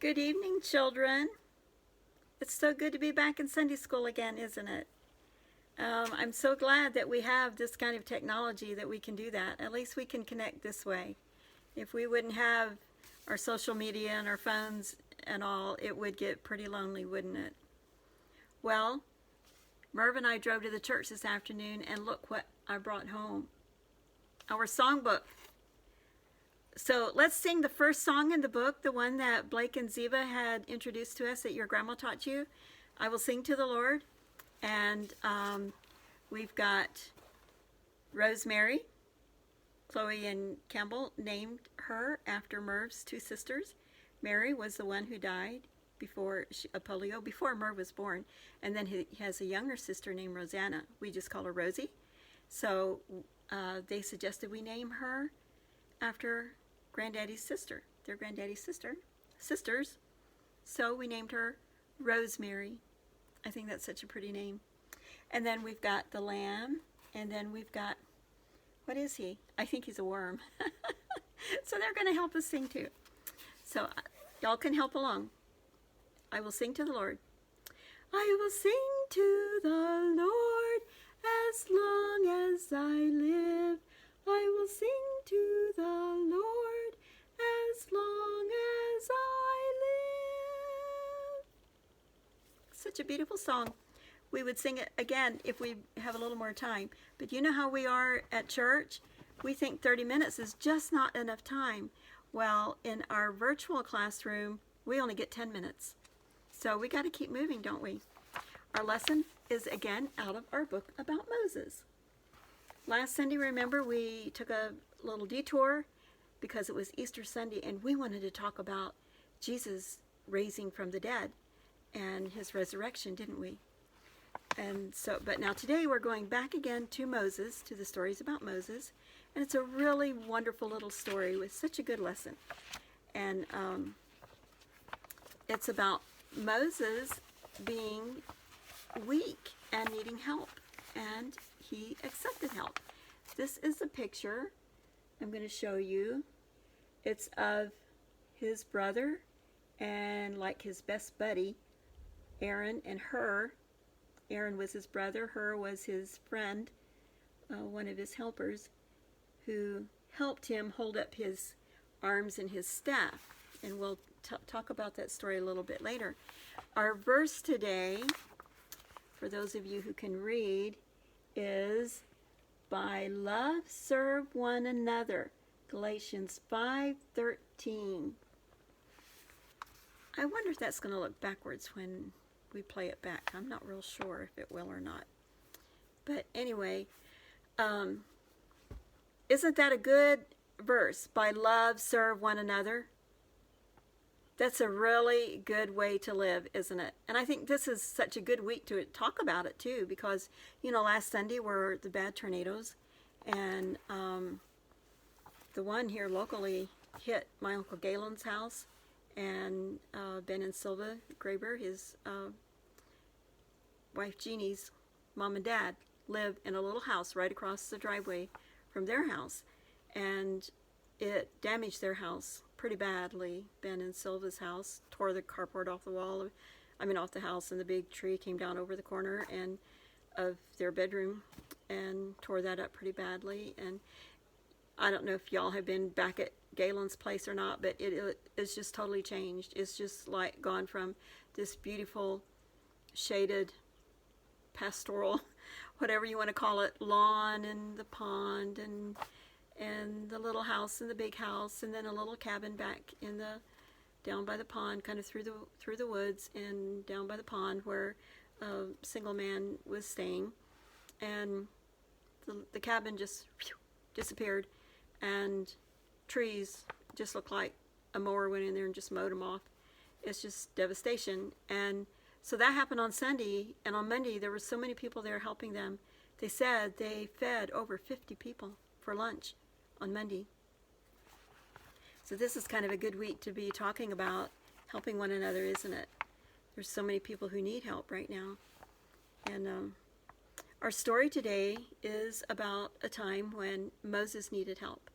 Good evening, children. It's so good to be back in Sunday school again, isn't it? I'm so glad that we have this kind of technology that we can do that. At least we can connect this way. If we wouldn't have our social media and our phones and all, it would get pretty lonely, wouldn't it? Well, Merv and I drove to the church this afternoon, and look what I brought home. Our songbook. So let's sing the first song in the book, the one that Blake and Ziva had introduced to us that your grandma taught you. I will sing to the Lord. And we've got Rosemary. Chloe and Campbell named her after Merv's two sisters. Mary was the one who died before polio, before Merv was born. And then he has a younger sister named Rosanna. We just call her Rosie. So they suggested we name her after Granddaddy's sister, their Granddaddy's sisters. So we named her Rosemary. I think that's such a pretty name. And then we've got the lamb, and then we've got, what is he? I think he's a worm. So they're going to help us sing too. So y'all can help along. I will sing to the Lord. I will sing to the Lord as long as I live. I will sing to the Lord as long as I live. Such a beautiful song. We would sing it again if we have a little more time. But you know how we are at church? We think 30 minutes is just not enough time. Well, in our virtual classroom, we only get 10 minutes. So we got to keep moving, don't we? Our lesson is again out of our book about Moses. Last Sunday, remember, we took a little detour because it was Easter Sunday, and we wanted to talk about Jesus raising from the dead and his resurrection, didn't we? And so, but now today we're going back again to Moses, to the stories about Moses, and it's a really wonderful little story with such a good lesson. And it's about Moses being weak and needing help, and he accepted help. This is a picture I'm going to show you. It's of his brother and like his best buddy, Aaron, and Hur. Aaron was his brother, Hur was his friend, one of his helpers, who helped him hold up his arms and his staff. And we'll talk about that story a little bit later. Our verse today, for those of you who can read, is by love serve one another. Galatians 5:13. I wonder if that's going to look backwards when we play it back. I'm not real sure if it will or not. But anyway, isn't that a good verse? By love serve one another. That's a really good way to live, isn't it? And I think this is such a good week to talk about it too, because, you know, last Sunday were the bad tornadoes, and the one here locally hit my Uncle Galen's house, and Ben and Silva Graber, his wife Jeannie's mom and dad, live in a little house right across the driveway from their house, and it damaged their house pretty badly. Ben and Silva's house tore the carport off the wall, off the house, and the big tree came down over the corner and of their bedroom and tore that up pretty badly. And I don't know if y'all have been back at Galen's place or not, but it's just totally changed. It's just like gone from this beautiful shaded pastoral, whatever you want to call it, lawn and the pond and the little house and the big house, and then a little cabin back in the down by the pond, kind of through the woods and down by the pond where a single man was staying, and the cabin just disappeared, and trees just looked like a mower went in there and just mowed them off. It's just devastation. And so that happened on Sunday, and on Monday there were so many people there helping them. They said they fed over 50 people for lunch on Monday. So this is kind of a good week to be talking about helping one another, isn't it? There's so many people who need help right now. And our story today is about a time when Moses needed help.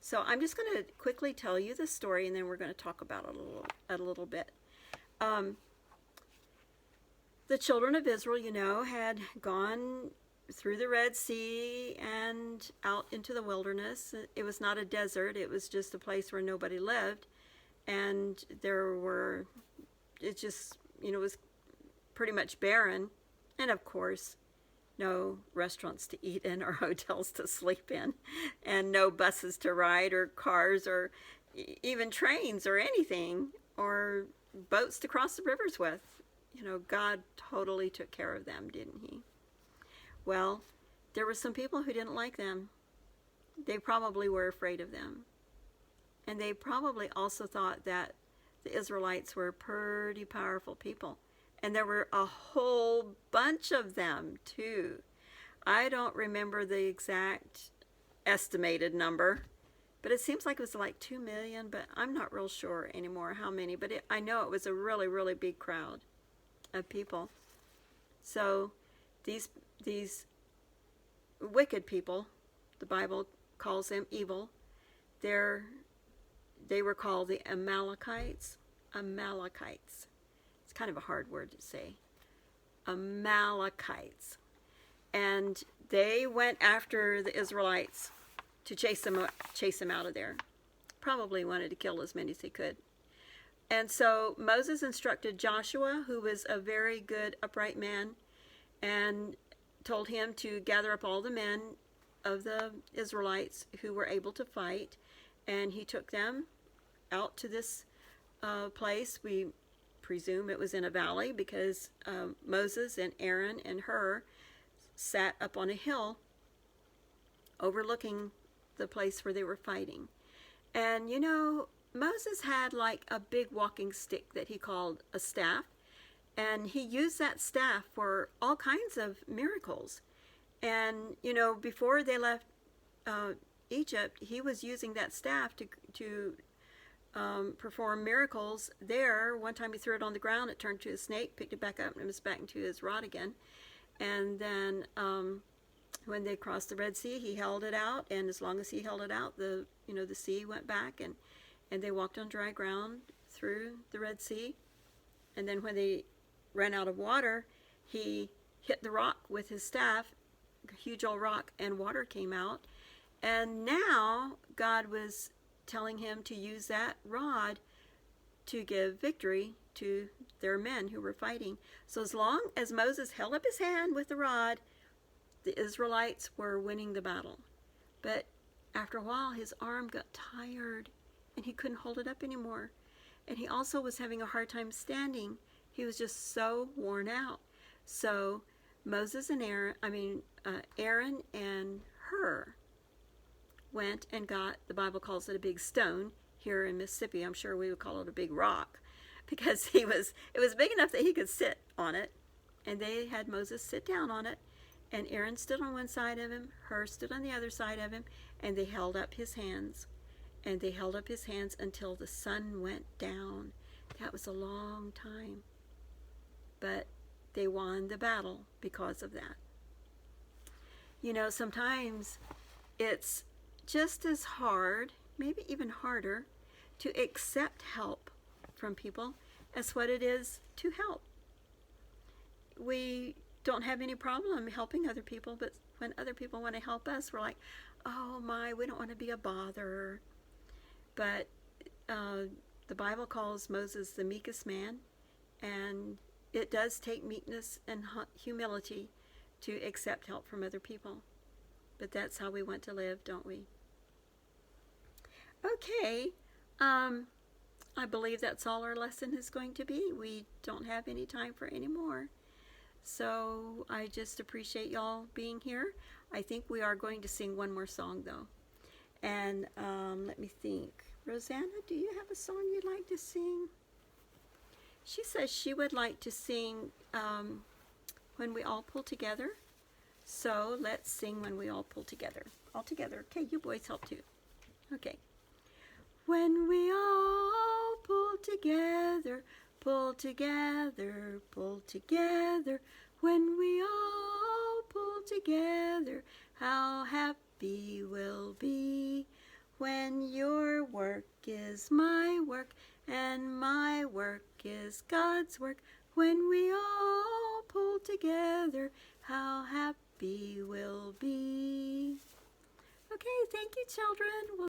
So I'm just going to quickly tell you the story, and then we're going to talk about it a little bit. The children of Israel, had gone through the Red Sea and out into the wilderness. It was not a desert. It was just a place where nobody lived. And it was pretty much barren. And of course, no restaurants to eat in or hotels to sleep in, and no buses to ride or cars or even trains or anything, or boats to cross the rivers with. God totally took care of them, didn't he? Well, there were some people who didn't like them. They probably were afraid of them. And they probably also thought that the Israelites were pretty powerful people. And there were a whole bunch of them, too. I don't remember the exact estimated number, but it seems like it was like 2 million, but I'm not real sure anymore how many. But I know it was a really, really big crowd of people. So these wicked people, the Bible calls them evil. They were called the Amalekites. Amalekites. It's kind of a hard word to say. Amalekites. And they went after the Israelites to chase them out of there. Probably wanted to kill as many as they could. And so Moses instructed Joshua, who was a very good, upright man, and told him to gather up all the men of the Israelites who were able to fight. And he took them out to this place. We presume it was in a valley because Moses and Aaron and Hur sat up on a hill overlooking the place where they were fighting. And Moses had like a big walking stick that he called a staff, and he used that staff for all kinds of miracles. And before they left Egypt, he was using that staff to perform miracles there. One time he threw it on the ground, it turned to a snake, picked it back up, and it was back into his rod again. And then when they crossed the Red Sea, he held it out, and as long as he held it out, the sea went back, and they walked on dry ground through the Red Sea. And then when they ran out of water, he hit the rock with his staff, a huge old rock, and water came out. And now God was telling him to use that rod to give victory to their men who were fighting. So as long as Moses held up his hand with the rod, the Israelites were winning the battle. But after a while, his arm got tired, and he couldn't hold it up anymore. And he also was having a hard time standing. He was just so worn out. So Moses and Aaron and Hur went and got, the Bible calls it a big stone. Here in Mississippi, I'm sure we would call it a big rock, because it was big enough that he could sit on it. And they had Moses sit down on it, and Aaron stood on one side of him, Hur stood on the other side of him, and they held up his hands. And they held up his hands until the sun went down. That was a long time. But they won the battle because of that. Sometimes it's just as hard, maybe even harder, to accept help from people as what it is to help. We don't have any problem helping other people, but when other people want to help us, we're like, oh my, we don't want to be a bother. But the Bible calls Moses the meekest man, and it does take meekness and humility to accept help from other people. But that's how we want to live, don't we? Okay, I believe that's all our lesson is going to be. We don't have any time for any more. So I just appreciate y'all being here. I think we are going to sing one more song, though. And let me think. Rosanna, do you have a song you'd like to sing? She says she would like to sing When We All Pull Together. So let's sing When We All Pull Together. All together. Okay, you boys help too. Okay. When we all pull together, pull together, pull together. When we all pull together, how happy we'll be. When your work is my work and my work is God's work, when we all pull together, how happy we'll be. Okay, thank you, children.